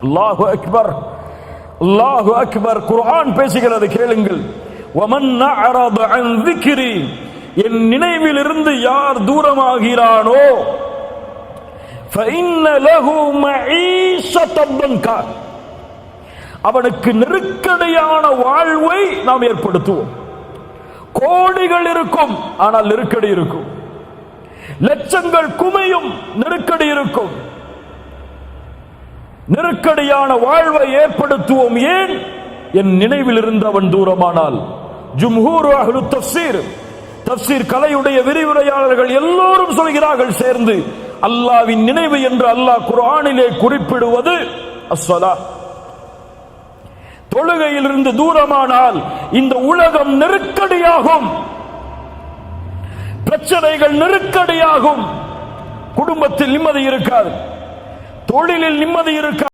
அல்லாஹு அக்பர், அல்லாஹு அக்பர். குர்ஆன் பேசுகிறது, கேளுங்கள். வமன் அஅரத அன் ذிக்ரி, என் நினைவில் இருந்து யார் தூரமாகிறானோ فإن له معيشة ضنكا, அவனுக்கு நெருக்கடியான வாழ்வை நாம் ஏற்படுத்துவோம். கோடிகள் இருக்கும், ஆனால் நெருக்கடி இருக்கும். லட்சங்கள் குமையும், நெருக்கடி இருக்கும். நெருக்கடியான வாழ்வை ஏற்படுத்துவோம். ஏன்? என் நினைவில் இருந்து அவன் தூரமானால். ஜும்ஹூர் அஹ்லு தஃப்ஸீர், தஃப்ஸீர் கலையுடைய விரிவுரையாளர்கள் எல்லோரும் சொல்கிறார்கள் சேர்ந்து, அல்லாஹ்வின் நினைவு என்று அல்லாஹ் குர்ஆனிலே குறிப்பிடுவது அஸ்ஸலாத். தொழுகையிலிருந்து தூரமானால் இந்த உலகம் நெருக்கடியாகும், பிரச்சனைகள் நெருக்கடியாகும், குடும்பத்தில் நிம்மதி இருக்காது, தொழிலில் நிம்மதி இருக்காது.